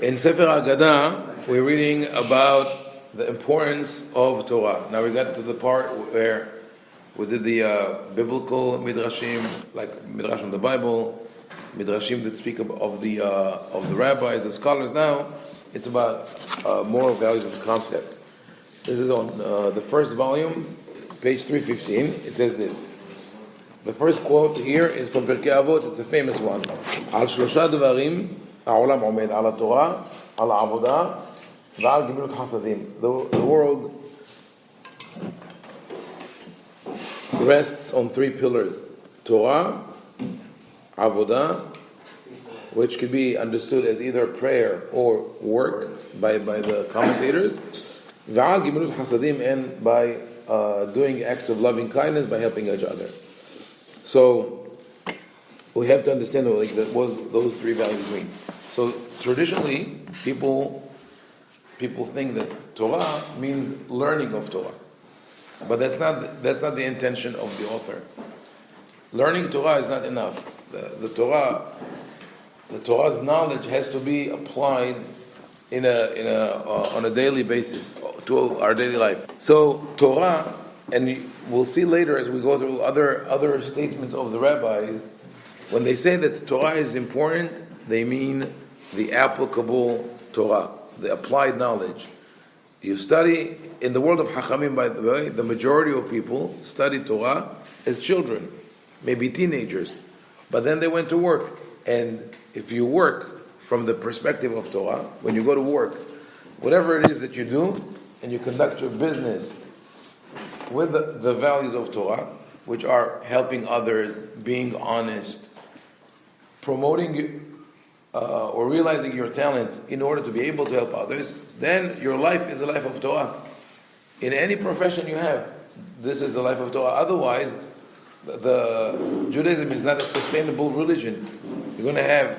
In Sefer Ha-Aggadah, we're reading about the importance of Torah. Now we got to the part where we did the biblical midrashim, like midrash from the Bible, midrashim that speak of the rabbis, the scholars. Now it's about moral values and concepts. This is on the first volume, page 315. It says this. The first quote here is from Pirkei Avot. It's a famous one. Al shlosha devarim ha'olam omed al Torah, al avodah, v'al gemilut hasadim. The world rests on three pillars: Torah, avodah, which could be understood as either prayer or work by the commentators, v'al gemilut hasadim, and by doing acts of loving kindness by helping each other. So we have to understand what those three values mean. So traditionally, people think that Torah means learning of Torah, but that's not the intention of the author. Learning Torah is not enough. The Torah's knowledge has to be applied on a daily basis to our daily life. So Torah. And we'll see later as we go through other statements of the rabbis, when they say that Torah is important, they mean the applicable Torah, the applied knowledge. You study, in the world of Hachamim, by the way, the majority of people study Torah as children, maybe teenagers, but then they went to work. And if you work from the perspective of Torah, when you go to work, whatever it is that you do, and you conduct your business with the values of Torah, which are helping others, being honest, promoting or realizing your talents in order to be able to help others, then your life is a life of Torah. In any profession you have, this is the life of Torah. Otherwise, the Judaism is not a sustainable religion. You're going to have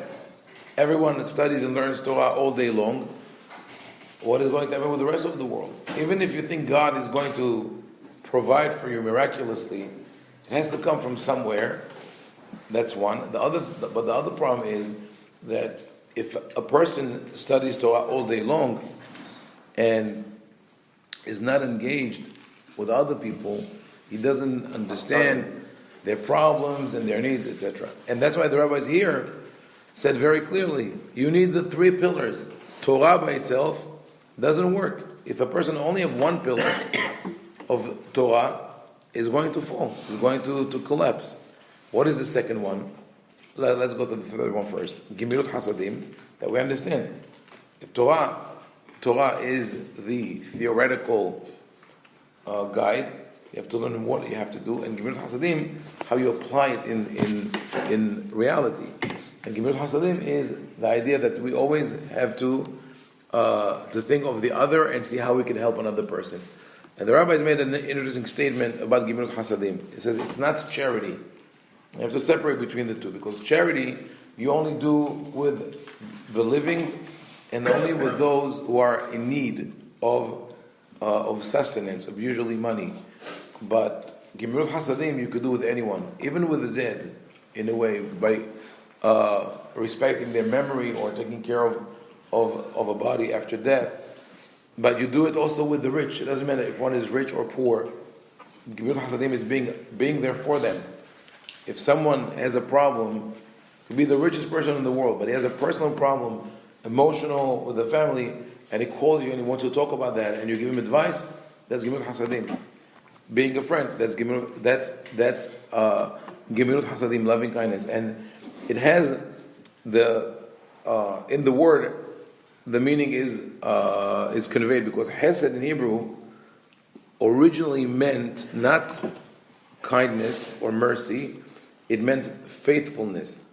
everyone that studies and learns Torah all day long. What is going to happen with the rest of the world? Even if you think God is going to provide for you miraculously, it has to come from somewhere. That's one. But the other problem is that if a person studies Torah all day long and is not engaged with other people, he doesn't understand their problems and their needs, etc. And that's why the rabbis here said very clearly, you need the three pillars. Torah by itself doesn't work. If a person only have one pillar of Torah, is going to fall, is going to collapse. What is the second one? Let's go to the third one first. Gemilut Hasadim, that we understand. If Torah is the theoretical guide, you have to learn what you have to do, and Gemilut Hasadim, how you apply it in reality. And Gemilut Hasadim is the idea that we always have to think of the other and see how we can help another person. And the rabbis made an interesting statement about Gemilut Hasadim. It says it's not charity. You have to separate between the two, because charity you only do with the living and only with those who are in need of sustenance, of usually money. But Gemilut Hasadim you could do with anyone, even with the dead, in a way, by respecting their memory or taking care of a body after death. But you do it also with the rich. It doesn't matter if one is rich or poor. Gemilut Hasadim is being there for them. If someone has a problem, could be the richest person in the world, but he has a personal problem, emotional, with the family, and he calls you and he wants to talk about that, and you give him advice, that's Gemilut Hasadim. Being a friend, that's Gemilut Hasadim, loving kindness. And it has in the word, the meaning is conveyed, because Hesed in Hebrew originally meant not kindness or mercy, it meant faithfulness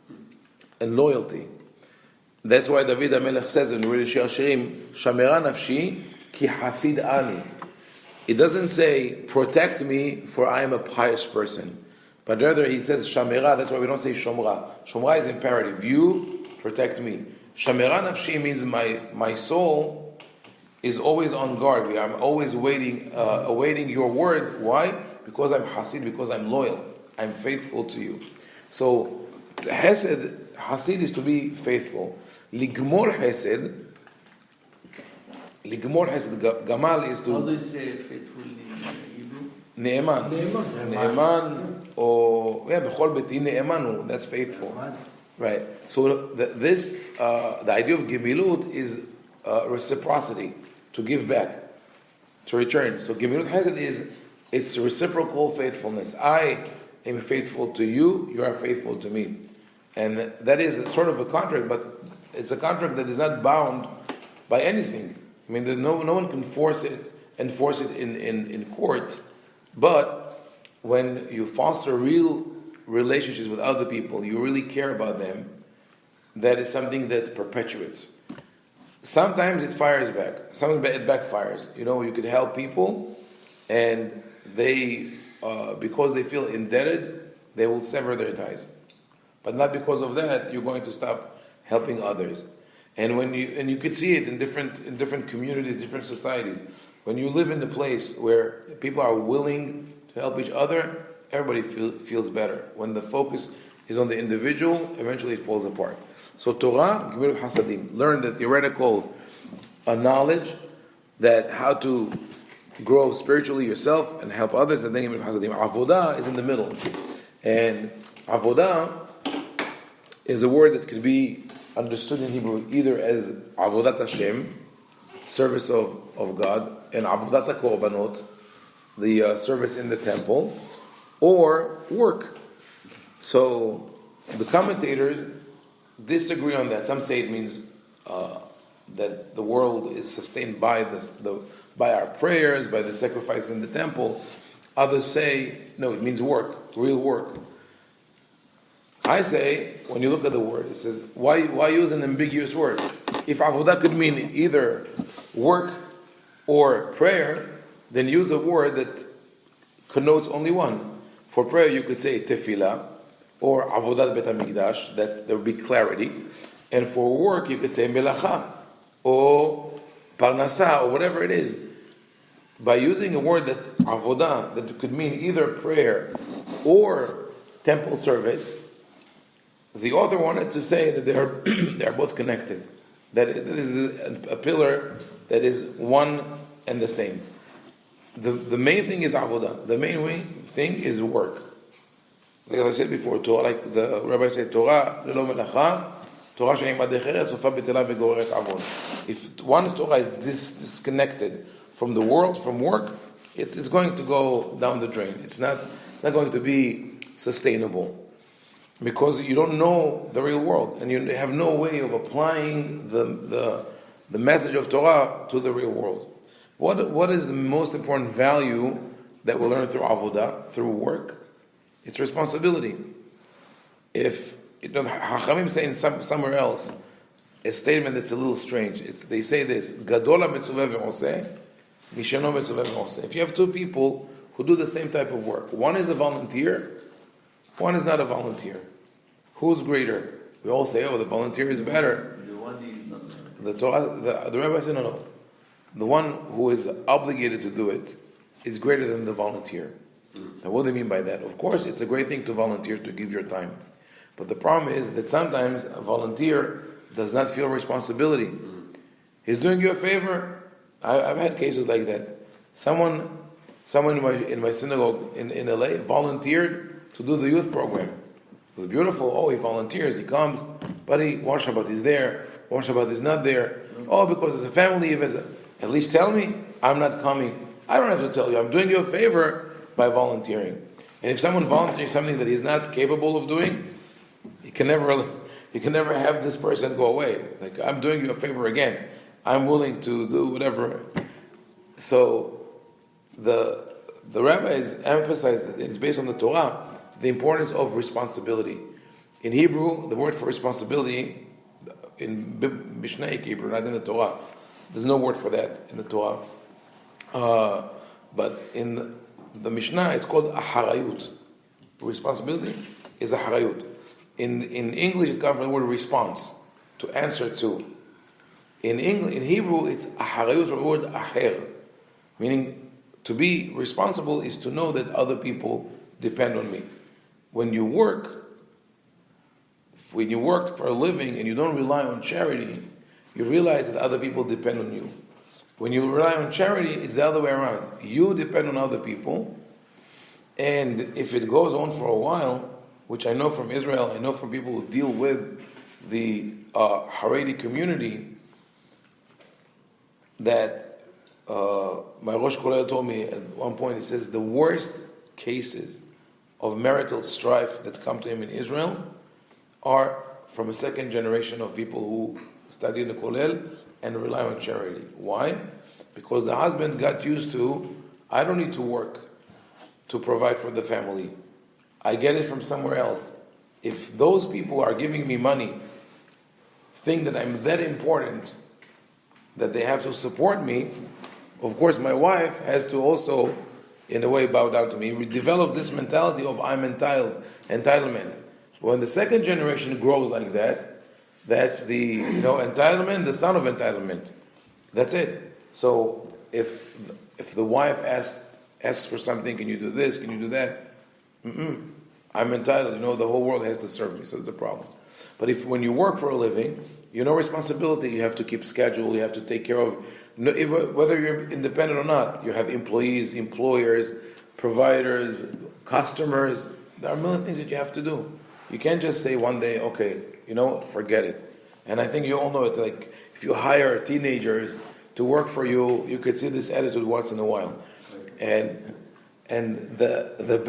and loyalty. That's why David HaMelech says in Shir Hashirim, Shamera nafshi ki hasid ani. It doesn't say, protect me for I am a pious person, but rather he says Shamera. That's why we don't say Shomra. Shomra is imperative. You protect me. Shamera nafshi means my soul is always on guard. I'm always awaiting your word. Why? Because I'm hasid, because I'm loyal. I'm faithful to you. So Hasid is to be faithful. Ligmor Hesed Ligmor has the gamal is How do to you say faithful in Hebrew? ne'eman. Ne'eman, or bechol beti ne'emanu. That's faithful, right? So the idea of gemilut is reciprocity, to give back, to return. So gemilut hesed it's reciprocal faithfulness. I am faithful to you, you are faithful to me. And that is sort of a contract, but it's a contract that is not bound by anything. I mean, no one can enforce it in court, but when you foster real relationships with other people, you really care about them, that is something that perpetuates. Sometimes it fires back. Sometimes it backfires. You could help people, and they, because they feel indebted, they will sever their ties. But not because of that, you're going to stop helping others. And you could see it in different communities, different societies. When you live in a place where people are willing to help each other, everybody feels better. When the focus is on the individual, eventually it falls apart. So Torah, Gemilut Hasadim, learn the theoretical knowledge that how to grow spiritually yourself and help others, and then Gemilut Hasadim. Avodah is in the middle, and Avodah is a word that could be understood in Hebrew either as Avodat Hashem, service of God, and Avodat HaKorbanot, the service in the temple, or work. So the commentators disagree on that. Some say it means that the world is sustained by by our prayers, by the sacrifice in the temple. Others say no, it means work, real work. I say, when you look at the word, it says, why use an ambiguous word? If avodah could mean either work or prayer, then use a word that connotes only one. For prayer, you could say tefillah, or avodat bet hamikdash, that there would be clarity. And for work, you could say melacha, or parnasa, or whatever it is. By using a word that avodah, that could mean either prayer or temple service, the author wanted to say that they are both connected. That it is a pillar that is one and the same. The main thing is avodah. The main thing is work. Like I said before, Torah, like the rabbi said, Torah lelo melacha, Torah she'im adecheret, sofa betela v'goreret avon. If one's Torah is disconnected from the world, from work, it is going to go down the drain. It's not going to be sustainable. Because you don't know the real world, and you have no way of applying the message of Torah to the real world. What is the most important value that we learn through avodah, through work? It's responsibility. If Hachamim say somewhere else a statement that's a little strange. They say this: Gadola mitzuvah ve'oseh, mishano mitzuvah ve'oseh. If you have two people who do the same type of work, one is a volunteer, one is not a volunteer. Who's greater? We all say, the volunteer is better. The one is not. The Torah, the rabbi said, no. The one who is obligated to do it is greater than the volunteer. Now, what do they mean by that? Of course, it's a great thing to volunteer, to give your time. But the problem is that sometimes a volunteer does not feel responsibility. He's doing you a favor. I've had cases like that. Someone in my synagogue in LA volunteered to do the youth program. It was beautiful. He volunteers, he comes, but one Shabbat is there, one Shabbat is not there. Because it's a family event. At least tell me, I'm not coming. I don't have to tell you, I'm doing you a favor by volunteering. And if someone volunteers something that he's not capable of doing, you can never have this person go away. Like, I'm doing you a favor again. I'm willing to do whatever. So the rabbis emphasize that it's based on the Torah, the importance of responsibility. In Hebrew, the word for responsibility, in Mishnaic Hebrew, not in the Torah, there's no word for that in the Torah. But in the Mishnah, it's called aharayut. Responsibility is aharayut. In English, it comes from the word response, to answer to. In Hebrew, it's aharayut from the word aher, meaning to be responsible is to know that other people depend on me. When you work for a living and you don't rely on charity, you realize that other people depend on you. When you rely on charity, it's the other way around. You depend on other people, and if it goes on for a while, which I know from Israel, I know from people who deal with the Haredi community, that my Rosh Kollel told me at one point, he says the worst cases of marital strife that come to him in Israel are from a second generation of people who study in the Kollel and rely on charity. Why? Because the husband got used to, I don't need to work to provide for the family. I get it from somewhere else. If those people are giving me money, think that I'm that important, that they have to support me, of course my wife has to also, in a way, bow down to me. We develop this mentality of I'm entitlement. When the second generation grows like that, that's the entitlement, the son of entitlement. That's it. So if the wife asks for something, can you do this? Can you do that? I'm entitled. The whole world has to serve me, so it's a problem. But when you work for a living, responsibility. You have to keep schedule. You have to take care of. Whether you're independent or not, you have employees, employers, providers, customers. There are a million things that you have to do. You can't just say one day, okay, forget it. And I think you all know it. Like if you hire teenagers to work for you, you could see this attitude once in a while. And the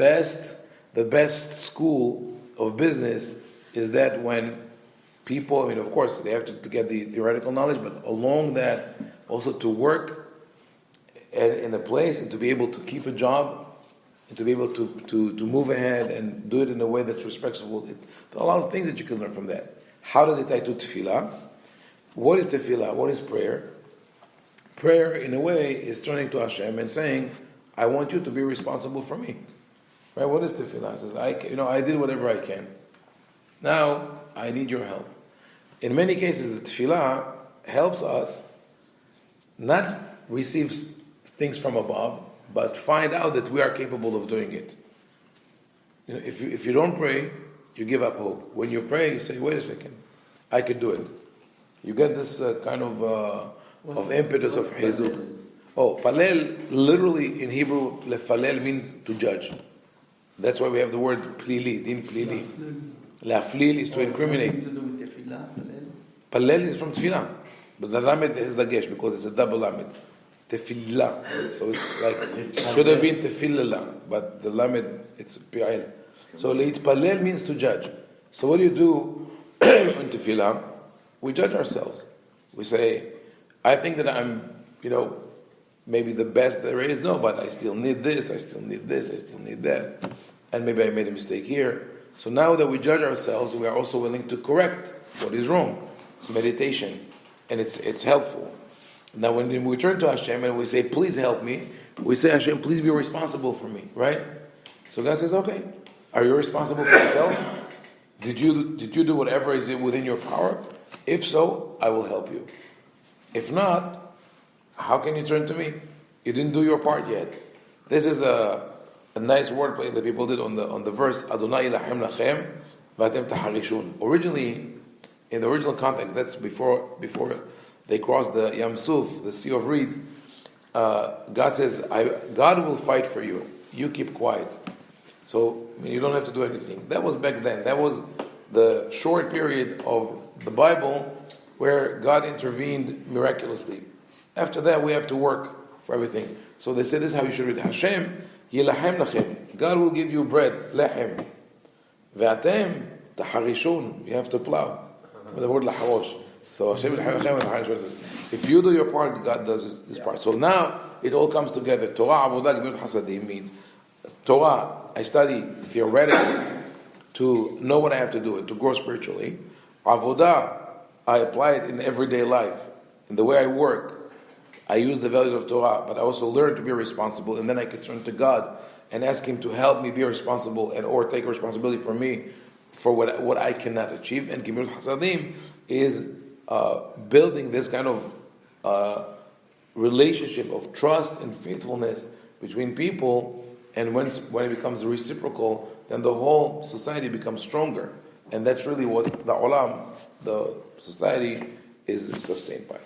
best school of business is that when people, of course, they have to get the theoretical knowledge, but along that, also to work in a place and to be able to keep a job and to be able to move ahead and do it in a way that's respectful. There are a lot of things that you can learn from that. How does it tie to tefillah? What is tefillah? What is prayer? Prayer, in a way, is turning to Hashem and saying, I want you to be responsible for me. Right? What is tefillah? It says, I did whatever I can. Now, I need your help. In many cases, the tefillah helps us not receive things from above, but find out that we are capable of doing it. If you don't pray, you give up hope. When you pray, you say, wait a second, I could do it. You get this kind of impetus of hizuk. Palel, literally in Hebrew, lefalel means to judge. That's why we have the word plili, din plili. Laflil is to incriminate. Palel is from tefillah. But the lamed is the gesh because it's a double lamed. Tefillah. So it's like, it should have been tefillah, but the lamed, it's pi'il. So leitpalel means to judge. So what do you do in tefillah? We judge ourselves. We say, I think that I'm, maybe the best there is. No, but I still need this, I still need this, I still need that. And maybe I made a mistake here. So now that we judge ourselves, we are also willing to correct what is wrong. It's meditation. And it's helpful. Now when we turn to Hashem and we say, please help me, we say, Hashem, please be responsible for me, right? So God says, okay, are you responsible for yourself? Did you do whatever is within your power? If so, I will help you. If not, how can you turn to me? You didn't do your part yet. This is a nice wordplay that people did on the verse, Adonai ilachem lachem, v'atem taharishun. Originally, in the original context, that's before they crossed the Yam Suf, the Sea of Reeds, God says, God will fight for you. You keep quiet. So you don't have to do anything. That was back then. That was the short period of the Bible where God intervened miraculously. After that, we have to work for everything. So they said this is how you should read Hashem, yilachem lachem. God will give you bread, lechem. Ve'atem, taharishun. You have to plow. With the word laharosh. So Hashem if you do your part, God does his part. So now it all comes together. Torah, avodah, gemilut hasadim means Torah, I study theoretically to know what I have to do, to grow spiritually. Avodah, I apply it in everyday life. In the way I work, I use the values of Torah, but I also learn to be responsible, and then I can turn to God and ask Him to help me be responsible or take responsibility for me for what I cannot achieve. And Gemilut Hasadim is building this kind of relationship of trust and faithfulness between people, and when it becomes reciprocal, then the whole society becomes stronger. And that's really what the olam, the society, is sustained by.